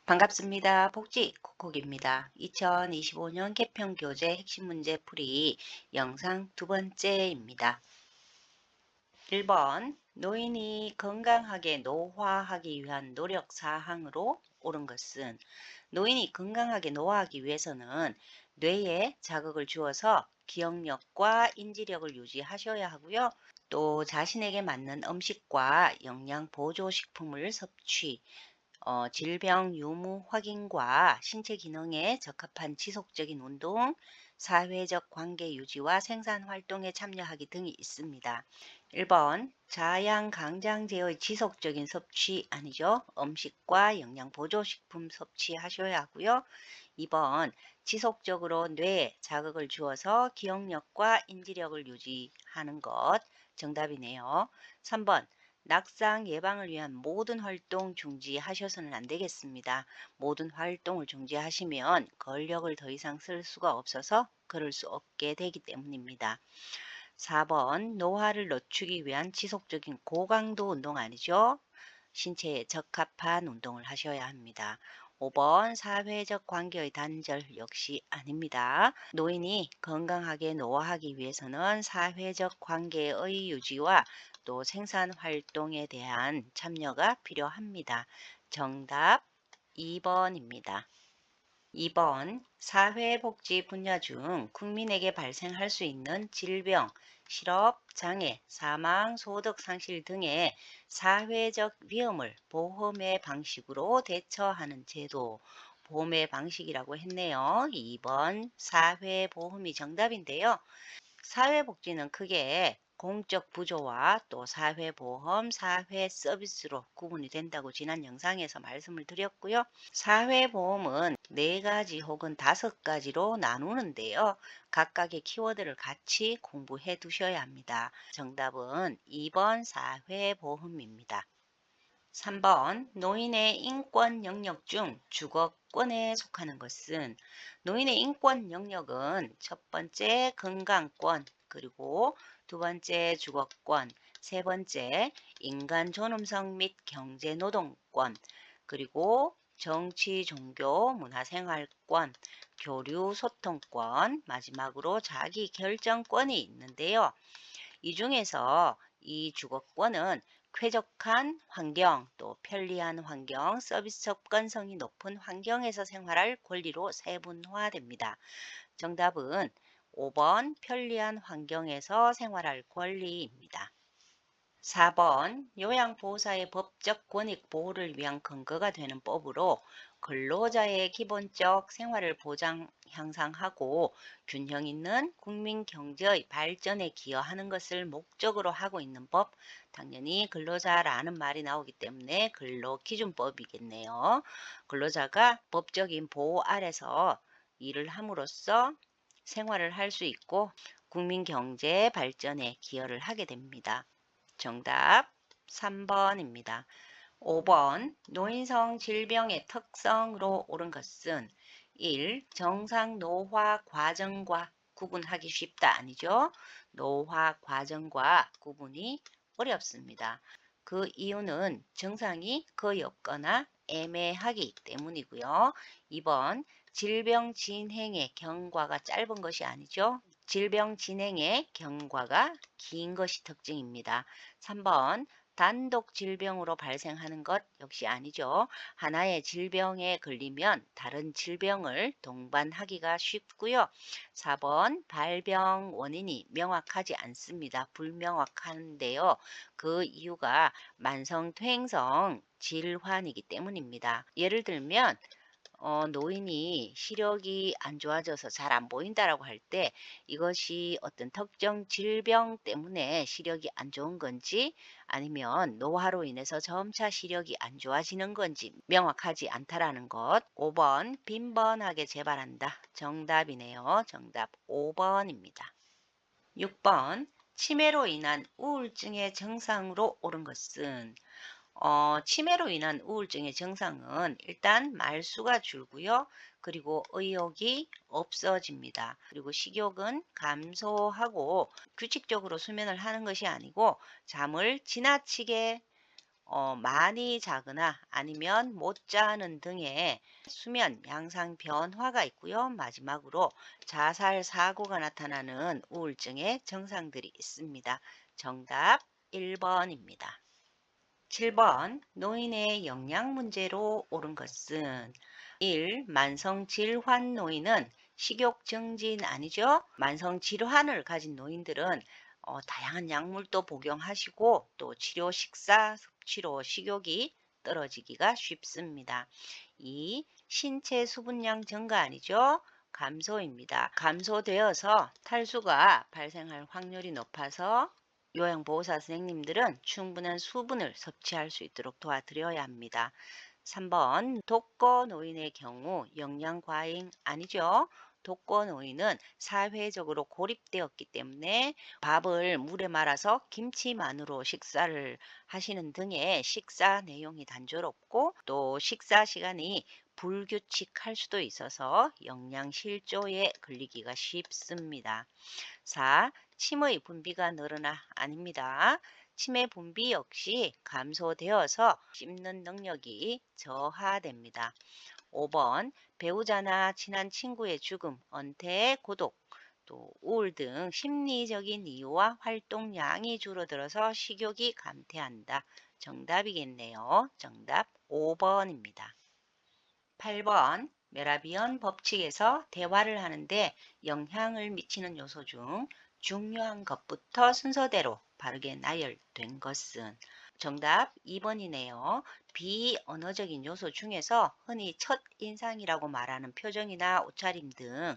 반갑습니다. 복지 콕콕입니다. 2025년 개편교재 핵심 문제 풀이 영상 두 번째입니다. 1번 노인이 건강하게 노화하기 위한 노력 사항으로 옳은 것은 노인이 건강하게 노화하기 위해서는 뇌에 자극을 주어서 기억력과 인지력을 유지하셔야 하고요. 또 자신에게 맞는 음식과 영양 보조 식품을 섭취, 질병 유무 확인과 신체 기능에 적합한 지속적인 운동, 사회적 관계 유지와 생산 활동에 참여하기 등이 있습니다. 1번 자양 강장제의 지속적인 섭취 아니죠. 음식과 영양 보조식품 섭취하셔야 하고요. 2번 지속적으로 뇌에 자극을 주어서 기억력과 인지력을 유지하는 것 정답이네요. 3번 낙상 예방을 위한 모든 활동 중지하셔서는 안 되겠습니다. 모든 활동을 중지하시면 근력을 더 이상 쓸 수가 없어서 그럴 수 없게 되기 때문입니다. 4번 노화를 늦추기 위한 지속적인 고강도 운동 아니죠? 신체에 적합한 운동을 하셔야 합니다. 5번 사회적 관계의 단절 역시 아닙니다. 노인이 건강하게 노화하기 위해서는 사회적 관계의 유지와 또 생산 활동에 대한 참여가 필요합니다. 정답 2번입니다. 2번 사회복지 분야 중 국민에게 발생할 수 있는 질병, 실업, 장애, 사망, 소득 상실 등의 사회적 위험을 보험의 방식으로 대처하는 제도, 보험의 방식이라고 했네요. 2번 사회보험이 정답인데요. 사회복지는 크게 공적 부조와 또 사회보험, 사회서비스로 구분이 된다고 지난 영상에서 말씀을 드렸고요. 사회보험은 4가지 혹은 5가지로 나누는데요. 각각의 키워드를 같이 공부해 두셔야 합니다. 정답은 2번 사회보험입니다. 3번 노인의 인권 영역 중 주거권에 속하는 것은 노인의 인권 영역은 첫 번째 건강권, 그리고 두 번째 주거권, 세 번째 인간 존엄성 및 경제 노동권, 그리고 정치, 종교, 문화생활권, 교류, 소통권, 마지막으로 자기 결정권이 있는데요. 이 중에서 이 주거권은 쾌적한 환경, 또 편리한 환경, 서비스 접근성이 높은 환경에서 생활할 권리로 세분화됩니다. 정답은 5번 편리한 환경에서 생활할 권리입니다. 4번 요양보호사의 법적 권익 보호를 위한 근거가 되는 법으로 근로자의 기본적 생활을 보장 향상하고 균형 있는 국민 경제의 발전에 기여하는 것을 목적으로 하고 있는 법, 당연히 근로자라는 말이 나오기 때문에 근로기준법이겠네요. 근로자가 법적인 보호 아래서 일을 함으로써 생활을 할 수 있고 국민 경제 발전에 기여를 하게 됩니다. 정답 3번입니다. 5번 노인성 질병의 특성으로 옳은 것은 1. 정상 노화 과정과 구분하기 쉽다 아니죠? 노화 과정과 구분이 어렵습니다. 그 이유는 증상이 거의 없거나 애매하기 때문이고요. 2번 질병 진행의 경과가 짧은 것이 아니죠. 질병 진행의 경과가 긴 것이 특징입니다. 3번 단독 질병으로 발생하는 것 역시 아니죠. 하나의 질병에 걸리면 다른 질병을 동반하기가 쉽고요. 4번 발병 원인이 명확하지 않습니다. 불명확한데요. 그 이유가 만성 퇴행성 질환이기 때문입니다. 예를 들면 노인이 시력이 안 좋아져서 잘 안 보인다라고 할 때 이것이 어떤 특정 질병 때문에 시력이 안 좋은 건지 아니면 노화로 인해서 점차 시력이 안 좋아지는 건지 명확하지 않다라는 것. 5번 빈번하게 재발한다. 정답이네요. 정답 5번입니다. 6번 치매로 인한 우울증의 증상으로 옳은 것은 치매로 인한 우울증의 증상은 일단 말수가 줄고요. 그리고 의욕이 없어집니다. 그리고 식욕은 감소하고 규칙적으로 수면을 하는 것이 아니고 잠을 지나치게 많이 자거나 아니면 못 자는 등의 수면 양상 변화가 있고요. 마지막으로 자살 사고가 나타나는 우울증의 증상들이 있습니다. 정답 1번입니다. 7번 노인의 영양 문제로 옳은 것은 1. 만성 질환 노인은 식욕 증진 아니죠? 만성 질환을 가진 노인들은 다양한 약물도 복용하시고 또 치료 식사 섭취로 식욕이 떨어지기가 쉽습니다. 2. 신체 수분량 증가 아니죠? 감소입니다. 감소되어서 탈수가 발생할 확률이 높아서 요양보호사 선생님들은 충분한 수분을 섭취할 수 있도록 도와드려야 합니다. 3번 독거노인의 경우 영양과잉 아니죠. 독거노인은 사회적으로 고립되었기 때문에 밥을 물에 말아서 김치만으로 식사를 하시는 등의 식사 내용이 단조롭고 또 식사 시간이 불규칙할 수도 있어서 영양실조에 걸리기가 쉽습니다. 4. 침의 분비가 늘어나 아닙니다. 침의 분비 역시 감소되어서 씹는 능력이 저하됩니다. 5번 배우자나 친한 친구의 죽음, 은퇴, 고독, 또 우울 등 심리적인 이유와 활동량이 줄어들어서 식욕이 감퇴한다. 정답이겠네요. 정답 5번입니다. 8번 메라비언 법칙에서 대화를 하는데 영향을 미치는 요소 중 중요한 것부터 순서대로 바르게 나열된 것은 정답 2번이네요. 비언어적인 요소 중에서 흔히 첫인상이라고 말하는 표정이나 옷차림 등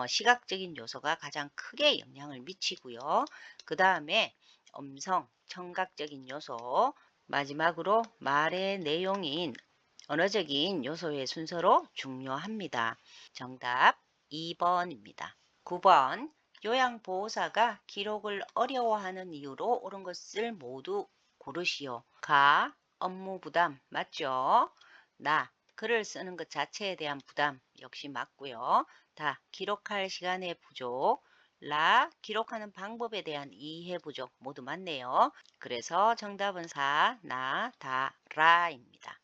시각적인 요소가 가장 크게 영향을 미치고요. 그 다음에 음성, 청각적인 요소, 마지막으로 말의 내용인 언어적인 요소의 순서로 중요합니다. 정답 2번입니다. 9번 요양보호사가 기록을 어려워하는 이유로 옳은 것을 모두 고르시오. 가, 업무 부담 맞죠? 나, 글을 쓰는 것 자체에 대한 부담 역시 맞고요. 다, 기록할 시간의 부족. 라, 기록하는 방법에 대한 이해 부족 모두 맞네요. 그래서 정답은 4, 나, 다, 라입니다.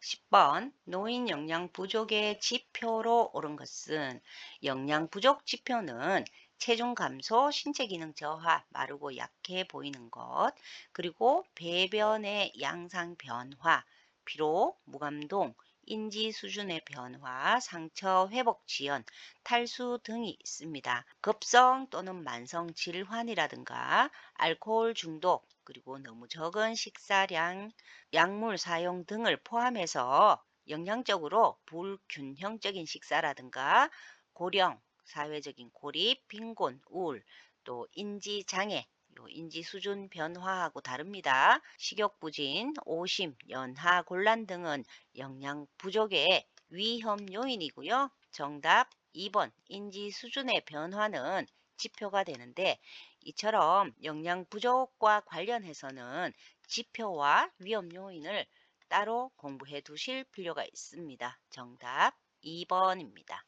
10번 노인 영양 부족의 지표로 옳은 것은 영양 부족 지표는 체중 감소, 신체 기능 저하, 마르고 약해 보이는 것, 그리고 배변의 양상 변화, 피로, 무감동, 인지 수준의 변화, 상처 회복 지연, 탈수 등이 있습니다. 급성 또는 만성 질환이라든가 알코올 중독, 그리고 너무 적은 식사량, 약물 사용 등을 포함해서 영양적으로 불균형적인 식사라든가 고령, 사회적인 고립, 빈곤, 우울, 또 인지장애, 인지 수준 변화하고 다릅니다. 식욕부진, 오심, 연하, 곤란 등은 영양 부족의 위험 요인이고요. 정답 2번 인지 수준의 변화는 지표가 되는데 이처럼 영양 부족과 관련해서는 지표와 위험 요인을 따로 공부해 두실 필요가 있습니다. 정답 2번입니다.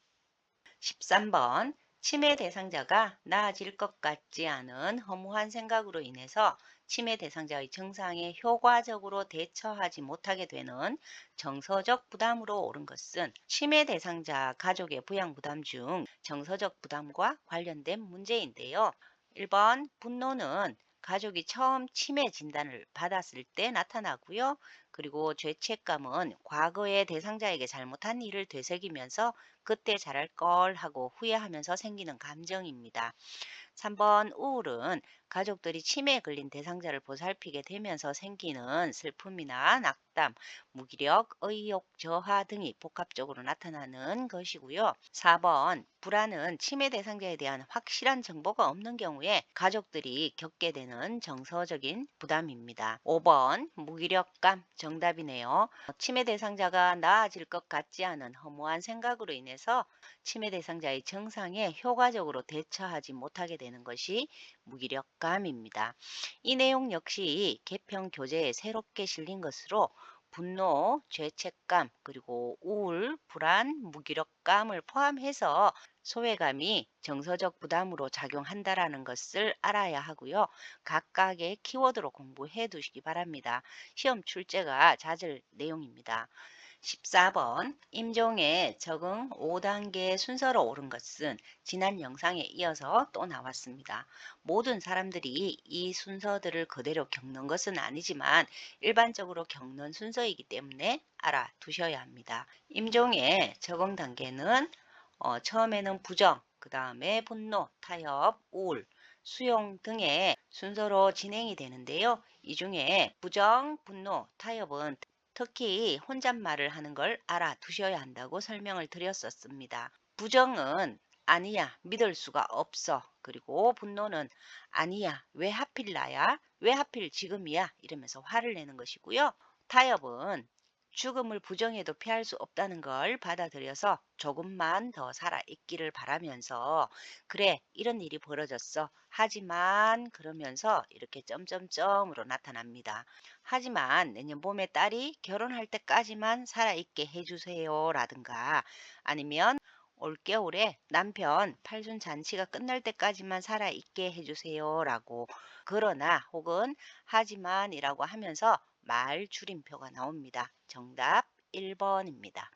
13번 치매 대상자가 나아질 것 같지 않은 허무한 생각으로 인해서 치매 대상자의 증상에 효과적으로 대처하지 못하게 되는 정서적 부담으로 옳은 것은 치매 대상자 가족의 부양 부담 중 정서적 부담과 관련된 문제인데요. 1번 분노는 가족이 처음 치매 진단을 받았을 때 나타나고요. 그리고 죄책감은 과거의 대상자에게 잘못한 일을 되새기면서 그때 잘할 걸 하고 후회하면서 생기는 감정입니다. 3번 우울은 가족들이 치매에 걸린 대상자를 보살피게 되면서 생기는 슬픔이나 낙담, 무기력, 의욕 저하 등이 복합적으로 나타나는 것이고요. 4번 불안은 치매 대상자에 대한 확실한 정보가 없는 경우에 가족들이 겪게 되는 정서적인 부담입니다. 5번 무기력감 정답이네요. 치매 대상자가 나아질 것 같지 않은 허무한 생각으로 인해서 치매 대상자의 증상에 효과적으로 대처하지 못하게 되는 것이 무기력감입니다. 이 내용 역시 개편 교재에 새롭게 실린 것으로 분노, 죄책감, 그리고 우울, 불안, 무기력감을 포함해서 소외감이 정서적 부담으로 작용한다라는 것을 알아야 하고요. 각각의 키워드로 공부해 두시기 바랍니다. 시험 출제가 잦을 내용입니다. 14번 임종의 적응 5단계 순서로 옳은 것은 지난 영상에 이어서 또 나왔습니다. 모든 사람들이 이 순서들을 그대로 겪는 것은 아니지만 일반적으로 겪는 순서이기 때문에 알아두셔야 합니다. 임종의 적응 단계는 처음에는 부정, 그 다음에 분노, 타협, 우울, 수용 등의 순서로 진행이 되는데요. 이 중에 부정, 분노, 타협은 특히 혼잣말을 하는 걸 알아두셔야 한다고 설명을 드렸었습니다. 부정은 아니야, 믿을 수가 없어. 그리고 분노는 아니야, 왜 하필 나야? 왜 하필 지금이야? 이러면서 화를 내는 것이고요. 타협은 죽음을 부정해도 피할 수 없다는 걸 받아들여서 조금만 더 살아있기를 바라면서 그래, 이런 일이 벌어졌어. 하지만 그러면서 이렇게 점점점으로 나타납니다. 하지만 내년 봄에 딸이 결혼할 때까지만 살아있게 해주세요. 라든가 아니면 올겨울에 남편 팔순 잔치가 끝날 때까지만 살아있게 해주세요. 라고 그러나 혹은 하지만이라고 하면서 말 줄임표가 나옵니다. 정답 1번입니다.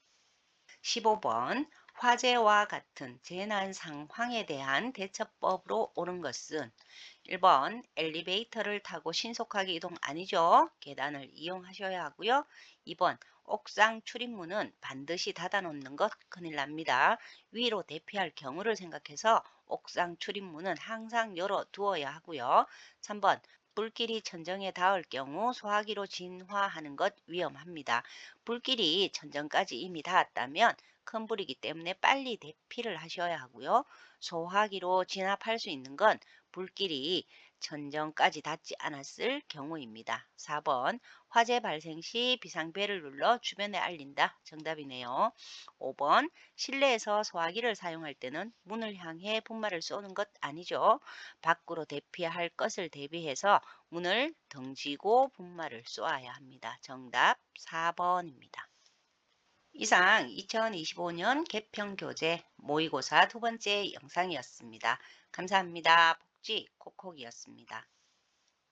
15번 화재와 같은 재난 상황에 대한 대처법으로 옳은 것은 1번 엘리베이터를 타고 신속하게 이동 아니죠. 계단을 이용하셔야 하고요. 2번 옥상 출입문은 반드시 닫아 놓는 것 큰일 납니다. 위로 대피할 경우를 생각해서 옥상 출입문은 항상 열어 두어야 하고요. 3번 불길이 천정에 닿을 경우 소화기로 진화하는 것 위험합니다. 불길이 천정까지 이미 닿았다면 큰 불이기 때문에 빨리 대피를 하셔야 하고요. 소화기로 진압할 수 있는 건 불길이 천정까지 닿지 않았을 경우입니다. 4번 화재 발생 시 비상벨을 눌러 주변에 알린다. 정답이네요. 5번 실내에서 소화기를 사용할 때는 문을 향해 분말을 쏘는 것 아니죠. 밖으로 대피할 것을 대비해서 문을 등지고 분말을 쏘아야 합니다. 정답 4번입니다. 이상 2025년 개평교재 모의고사 두 번째 영상이었습니다. 감사합니다. 복지 콕콕이었습니다.